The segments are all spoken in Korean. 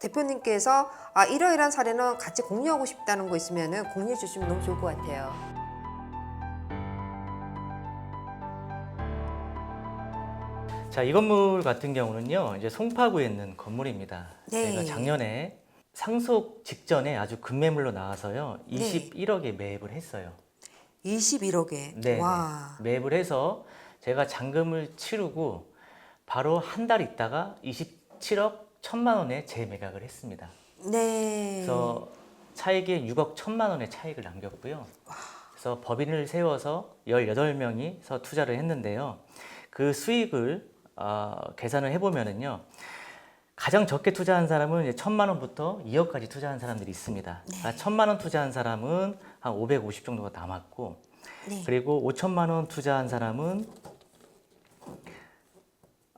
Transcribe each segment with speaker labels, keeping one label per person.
Speaker 1: 대표님께서 이러이러한 사례는 같이 공유하고 싶다는 거 있으면 공유해 주시면 너무 좋을 것 같아요.
Speaker 2: 자, 이 건물 같은 경우는요, 이제 송파구에 있는 건물입니다.
Speaker 1: 네.
Speaker 2: 저희가 작년에 상속 직전에 아주 급매물로 나와서요,
Speaker 1: 네.
Speaker 2: 21억에 매입을 했어요.
Speaker 1: 21억에.
Speaker 2: 네,
Speaker 1: 와.
Speaker 2: 매입을 해서 제가 잔금을 치르고 바로 한 달 있다가 27억 1천만 원에 재매각을 했습니다.
Speaker 1: 네.
Speaker 2: 그래서 차익에 6억 1천만 원의 차익을 남겼고요. 그래서 법인을 세워서 18명이서 투자를 했는데요. 그 수익을 계산을 해보면은요, 가장 적게 투자한 사람은 1천만 원부터 2억까지 투자한 사람들이 있습니다.
Speaker 1: 네.
Speaker 2: 1천만 원 투자한 사람은 한 550 정도가 남았고,
Speaker 1: 네.
Speaker 2: 그리고 5천만 원 투자한 사람은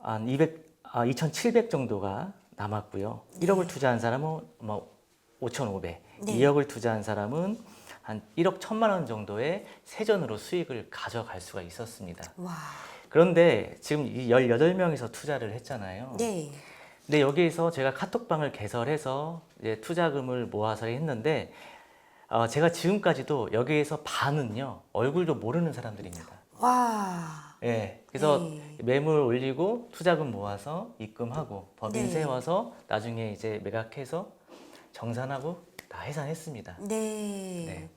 Speaker 2: 한 2,700 정도가 남았고요. 1억을 투자한 사람은 뭐 5,500,
Speaker 1: 네.
Speaker 2: 2억을 투자한 사람은 한 1억 1천만 원 정도의 세전으로 수익을 가져갈 수가 있었습니다.
Speaker 1: 와.
Speaker 2: 그런데 지금 이 18명이서 투자를 했잖아요.
Speaker 1: 네.
Speaker 2: 근데 여기에서 제가 카톡방을 개설해서 이제 투자금을 모아서 했는데 제가 지금까지도 여기에서 반은요, 얼굴도 모르는 사람들입니다.
Speaker 1: 와.
Speaker 2: 예, 그래서
Speaker 1: 네.
Speaker 2: 매물 올리고 투자금 모아서 입금하고 법인
Speaker 1: 네.
Speaker 2: 세워서 나중에 이제 매각해서 정산하고 다 해산했습니다.
Speaker 1: 네.
Speaker 2: 네.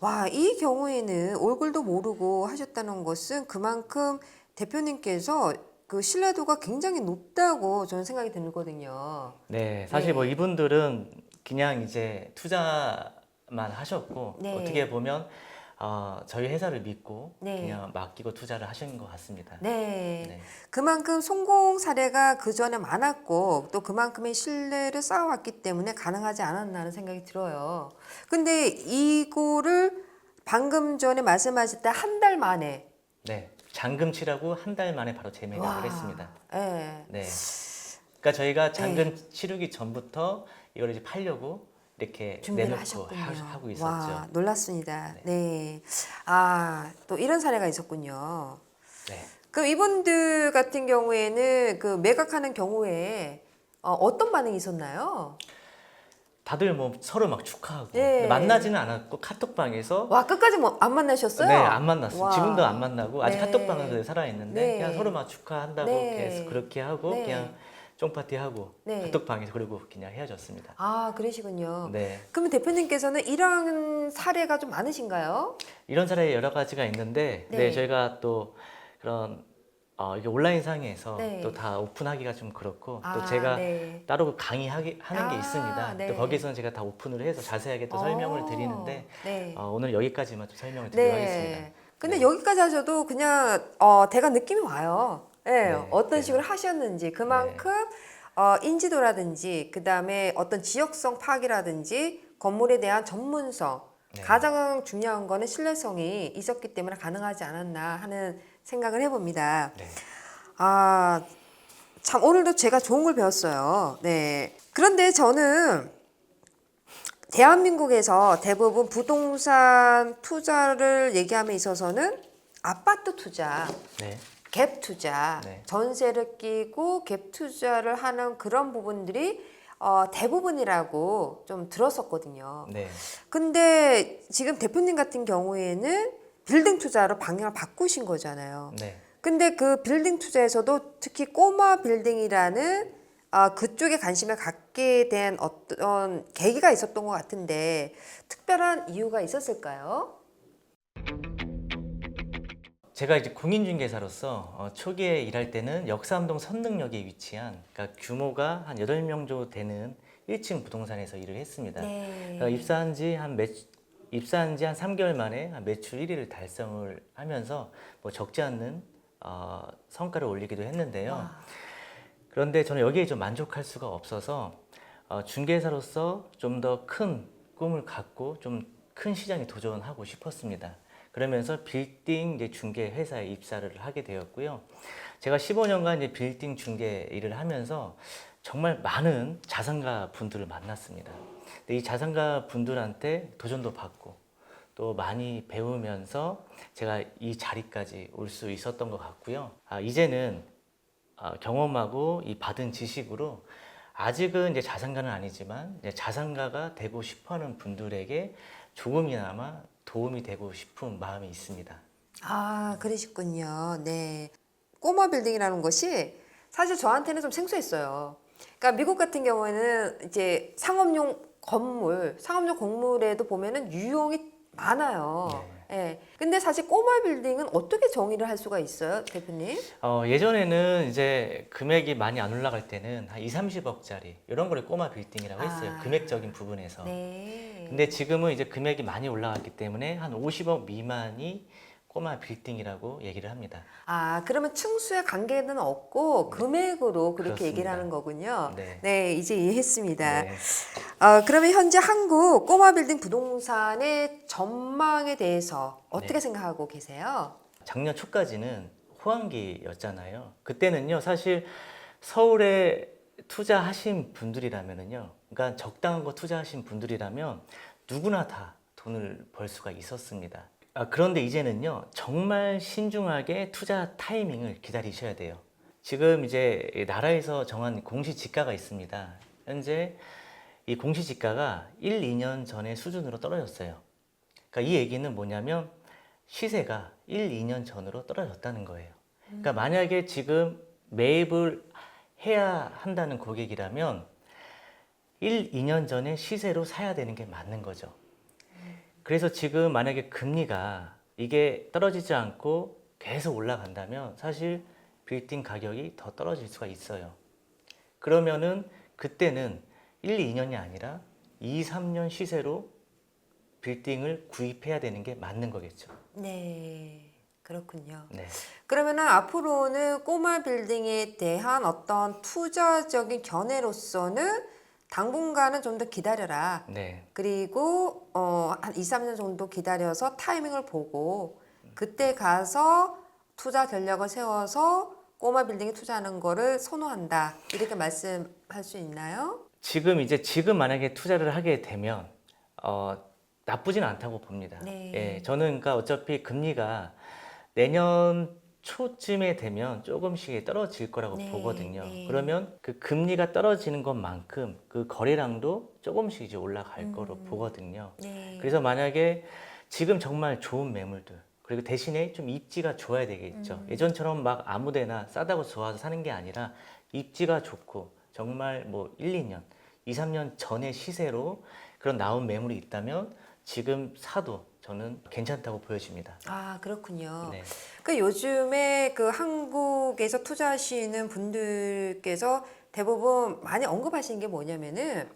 Speaker 1: 와, 이 경우에는 얼굴도 모르고 하셨다는 것은 그만큼 대표님께서 그 신뢰도가 굉장히 높다고 저는 생각이 들거든요.
Speaker 2: 네, 사실
Speaker 1: 네.
Speaker 2: 뭐 이분들은 그냥 이제 투자만 하셨고
Speaker 1: 네.
Speaker 2: 어떻게 보면 저희 회사를 믿고
Speaker 1: 네.
Speaker 2: 그냥 맡기고 투자를 하신 것 같습니다.
Speaker 1: 네.
Speaker 2: 네.
Speaker 1: 그만큼 성공 사례가 그 전에 많았고 또 그만큼의 신뢰를 쌓아왔기 때문에 가능하지 않았나 하는 생각이 들어요. 근데 이거를 방금 전에 말씀하실 때 한 달 만에
Speaker 2: 네, 잔금 치라고 한 달 만에 바로 재매각을
Speaker 1: 와.
Speaker 2: 했습니다.
Speaker 1: 네.
Speaker 2: 네. 그러니까 저희가 잔금
Speaker 1: 네.
Speaker 2: 치르기 전부터 이걸 이제 팔려고 이렇게
Speaker 1: 준비를
Speaker 2: 내놓고
Speaker 1: 하셨군요.
Speaker 2: 하고 있었죠.
Speaker 1: 와, 놀랐습니다.
Speaker 2: 네.
Speaker 1: 네. 또 이런 사례가 있었군요.
Speaker 2: 네.
Speaker 1: 그럼 이분들 같은 경우에는 그 매각하는 경우에 어떤 반응이 있었나요?
Speaker 2: 다들 뭐 서로 막 축하하고
Speaker 1: 네.
Speaker 2: 근데 만나지는 않았고 카톡방에서
Speaker 1: 와, 끝까지 뭐 안 만나셨어요?
Speaker 2: 네, 안 만났어요.
Speaker 1: 와.
Speaker 2: 지금도 안 만나고 아직
Speaker 1: 네.
Speaker 2: 카톡방은 그대로 살아있는데
Speaker 1: 네.
Speaker 2: 그냥 서로 막 축하한다고
Speaker 1: 네.
Speaker 2: 계속 그렇게 하고
Speaker 1: 네.
Speaker 2: 그냥 쫑파티 하고
Speaker 1: 네.
Speaker 2: 카톡방에서 그리고 그냥 헤어졌습니다.
Speaker 1: 그러시군요.
Speaker 2: 네.
Speaker 1: 그러면 대표님께서는 이런 사례가 좀 많으신가요?
Speaker 2: 이런 사례 여러 가지가 있는데
Speaker 1: 네.
Speaker 2: 네, 저희가 또 그런 이게 온라인 상에서
Speaker 1: 네.
Speaker 2: 또 다 오픈하기가 좀 그렇고 또 제가
Speaker 1: 네.
Speaker 2: 따로 강의하는 게 있습니다.
Speaker 1: 네.
Speaker 2: 또 거기서는 제가 다 오픈을 해서 자세하게 또 설명을 드리는데
Speaker 1: 네.
Speaker 2: 오늘 여기까지만 좀 설명을 드리도록 하겠습니다.
Speaker 1: 근데
Speaker 2: 네.
Speaker 1: 여기까지 하셔도 그냥 대강 느낌이 와요. 네.
Speaker 2: 네,
Speaker 1: 어떤
Speaker 2: 네.
Speaker 1: 식으로 하셨는지 그만큼 인지도라든지 그다음에 어떤 지역성 파악이라든지 건물에 대한 전문성
Speaker 2: 네.
Speaker 1: 가장 중요한 거는 신뢰성이 있었기 때문에 가능하지 않았나 하는 생각을 해봅니다.
Speaker 2: 네.
Speaker 1: 참 오늘도 제가 좋은 걸 배웠어요. 네. 그런데 저는 대한민국에서 대부분 부동산 투자를 얘기함에 있어서는 아파트 투자,
Speaker 2: 네.
Speaker 1: 갭 투자,
Speaker 2: 네.
Speaker 1: 전세를 끼고 갭 투자를 하는 그런 부분들이 대부분이라고 좀 들었었거든요.
Speaker 2: 네.
Speaker 1: 근데 지금 대표님 같은 경우에는 빌딩 투자로 방향을 바꾸신 거잖아요.
Speaker 2: 네.
Speaker 1: 근데 그 빌딩 투자에서도 특히 꼬마 빌딩이라는 그쪽에 관심을 갖게 된 어떤 계기가 있었던 것 같은데 특별한 이유가 있었을까요?
Speaker 2: 제가 이제 공인중개사로서 초기에 일할 때는 역삼동 선릉역에 위치한 그러니까 규모가 한 8명 정도 되는 1층 부동산에서 일을 했습니다. 그러니까 입사한 지 한 3개월 만에 매출 1위를 달성을 하면서 뭐 적지 않는 성과를 올리기도 했는데요.
Speaker 1: 와.
Speaker 2: 그런데 저는 여기에 좀 만족할 수가 없어서 중개사로서 좀 더 큰 꿈을 갖고 좀 큰 시장에 도전하고 싶었습니다. 그러면서 빌딩 이제 중개 회사에 입사를 하게 되었고요. 제가 15년간 이제 빌딩 중개 일을 하면서 정말 많은 자산가 분들을 만났습니다. 근데 이 자산가 분들한테 도전도 받고 또 많이 배우면서 제가 이 자리까지 올 수 있었던 것 같고요. 이제는 경험하고 이 받은 지식으로 아직은 이제 자산가는 아니지만 이제 자산가가 되고 싶어하는 분들에게 조금이나마 도움이 되고 싶은 마음이 있습니다.
Speaker 1: 아, 그러시군요. 네. 꼬마 빌딩이라는 것이 사실 저한테는 좀 생소했어요. 그러니까 미국 같은 경우에는 이제 상업용 건물에도 보면은 유형이 많아요. 예. 근데 사실 꼬마 빌딩은 어떻게 정의를 할 수가 있어요, 대표님?
Speaker 2: 예전에는 이제 금액이 많이 안 올라갈 때는 한 2, 30억짜리 이런 거를 꼬마 빌딩이라고 했어요.
Speaker 1: 아.
Speaker 2: 금액적인 부분에서.
Speaker 1: 네.
Speaker 2: 근데 지금은 이제 금액이 많이 올라갔기 때문에 한 50억 미만이 꼬마 빌딩이라고 얘기를 합니다.
Speaker 1: 아, 그러면 층수의 관계는 없고 금액으로 그렇게 얘기를
Speaker 2: 그렇습니다.
Speaker 1: 하는 거군요.
Speaker 2: 네.
Speaker 1: 네, 이제 이해했습니다.
Speaker 2: 네.
Speaker 1: 그러면 현재 한국 꼬마 빌딩 부동산의 전망에 대해서 어떻게
Speaker 2: 네.
Speaker 1: 생각하고 계세요?
Speaker 2: 작년 초까지는 호황기였잖아요. 그때는요, 사실 서울에 투자하신 분들이라면은요, 그러니까 적당한 거 투자하신 분들이라면 누구나 다 돈을 벌 수가 있었습니다. 그런데 이제는요, 정말 신중하게 투자 타이밍을 기다리셔야 돼요. 지금 이제 나라에서 정한 공시지가가 있습니다. 현재 이 공시지가가 1, 2년 전의 수준으로 떨어졌어요. 그러니까 이 얘기는 뭐냐면 시세가 1, 2년 전으로 떨어졌다는 거예요. 그러니까 만약에 지금 매입을 해야 한다는 고객이라면 1, 2년 전에 시세로 사야 되는 게 맞는 거죠. 그래서 지금 만약에 금리가 이게 떨어지지 않고 계속 올라간다면 사실 빌딩 가격이 더 떨어질 수가 있어요. 그러면은 그때는 1, 2년이 아니라 2, 3년 시세로 빌딩을 구입해야 되는 게 맞는 거겠죠.
Speaker 1: 네, 그렇군요.
Speaker 2: 네.
Speaker 1: 그러면은 앞으로는 꼬마 빌딩에 대한 어떤 투자적인 견해로서는 당분간은 좀 더 기다려라.
Speaker 2: 네.
Speaker 1: 그리고 한 2, 3년 정도 기다려서 타이밍을 보고 그때 가서 투자 전략을 세워서 꼬마 빌딩에 투자하는 거를 선호한다. 이렇게 말씀할 수 있나요?
Speaker 2: 지금 만약에 투자를 하게 되면 나쁘진 않다고 봅니다.
Speaker 1: 네.
Speaker 2: 예, 저는 그러니까 어차피 금리가 내년 초쯤에 되면 조금씩 떨어질 거라고
Speaker 1: 네,
Speaker 2: 보거든요.
Speaker 1: 네.
Speaker 2: 그러면 그 금리가 떨어지는 것만큼 그 거래량도 조금씩 이제 올라갈 거로 보거든요.
Speaker 1: 네.
Speaker 2: 그래서 만약에 지금 정말 좋은 매물들 그리고 대신에 좀 입지가 좋아야 되겠죠. 예전처럼 막 아무데나 싸다고 좋아서 사는 게 아니라 입지가 좋고 정말 뭐 1, 2년, 2, 3년 전의 시세로 그런 나온 매물이 있다면 지금 사도 저는 괜찮다고 보여집니다.
Speaker 1: 아, 그렇군요.
Speaker 2: 네.
Speaker 1: 그 요즘에 그 한국에서 투자하시는 분들께서 대부분 많이 언급하시는 게 뭐냐면은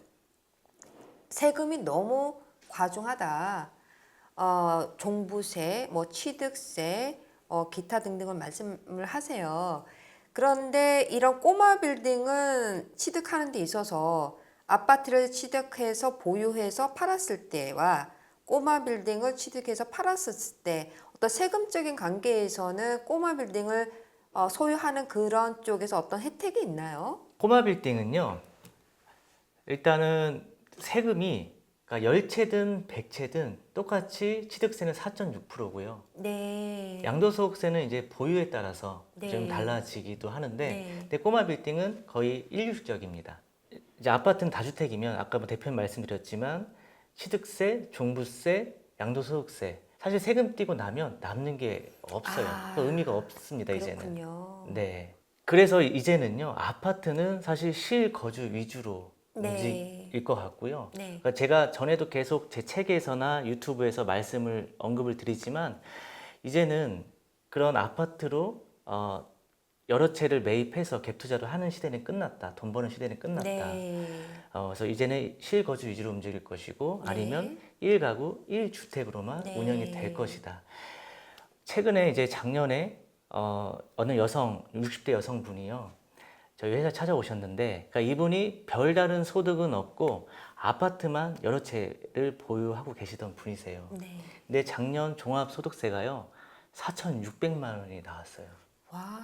Speaker 1: 세금이 너무 과중하다. 종부세, 뭐 취득세, 기타 등등을 말씀을 하세요. 그런데 이런 꼬마 빌딩은 취득하는 데 있어서 아파트를 취득해서 보유해서 팔았을 때와 꼬마 빌딩을 취득해서 팔았을 때 어떤 세금적인 관계에서는 꼬마 빌딩을 소유하는 그런 쪽에서 어떤 혜택이 있나요?
Speaker 2: 꼬마 빌딩은요. 일단은 세금이 그러니까 열채든 백채든 똑같이 취득세는 4.6%고요.
Speaker 1: 네.
Speaker 2: 양도소득세는 이제 보유에 따라서
Speaker 1: 네.
Speaker 2: 좀 달라지기도 하는데,
Speaker 1: 네.
Speaker 2: 근데 꼬마 빌딩은 거의 일률적입니다. 이제 아파트는 다주택이면 아까 뭐 대표님 말씀드렸지만 취득세, 종부세, 양도소득세 사실 세금 떼고 나면 남는 게 없어요.
Speaker 1: 아,
Speaker 2: 그 의미가 없습니다. 이제는.
Speaker 1: 그렇군요.
Speaker 2: 네. 그래서 이제는요 아파트는 사실 실거주 위주로
Speaker 1: 네.
Speaker 2: 움직일 것 같고요.
Speaker 1: 네.
Speaker 2: 그러니까 제가 전에도 계속 제 책에서나 유튜브에서 언급을 드리지만 이제는 그런 아파트로 여러 채를 매입해서 갭 투자를 하는 시대는 끝났다. 돈 버는 시대는 끝났다.
Speaker 1: 네.
Speaker 2: 그래서 이제는 실거주 위주로 움직일 것이고
Speaker 1: 네.
Speaker 2: 아니면 1가구 1주택으로만
Speaker 1: 네.
Speaker 2: 운영이 될 것이다. 최근에 이제 작년에 어느 60대 여성분이요. 저희 회사 찾아오셨는데 그러니까 이분이 별다른 소득은 없고 아파트만 여러 채를 보유하고 계시던 분이세요.
Speaker 1: 네.
Speaker 2: 근데 작년 종합소득세가요 4,600만 원이 나왔어요.
Speaker 1: 와.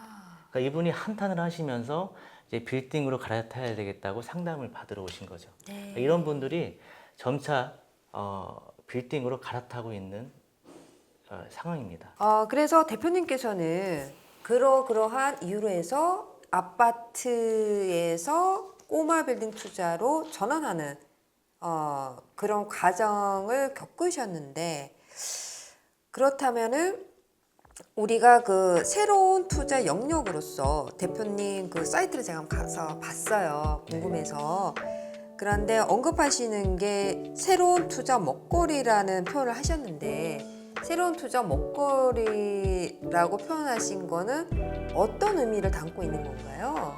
Speaker 2: 그러니까 이분이 한탄을 하시면서 이제 빌딩으로 갈아타야 되겠다고 상담을 받으러 오신 거죠.
Speaker 1: 네.
Speaker 2: 그러니까 이런 분들이 점차 빌딩으로 갈아타고 있는 상황입니다.
Speaker 1: 그래서 대표님께서는 그러한 이유로 해서 아파트에서 꼬마 빌딩 투자로 전환하는 그런 과정을 겪으셨는데, 그렇다면은 우리가 그 새로운 투자 영역으로서 대표님 그 사이트를 제가 한번 가서 봤어요. 궁금해서. 그런데 언급하시는 게 새로운 투자 먹거리라는 표현을 하셨는데, 새로운 투자 먹거리라고 표현하신 거는 어떤 의미를 담고 있는 건가요?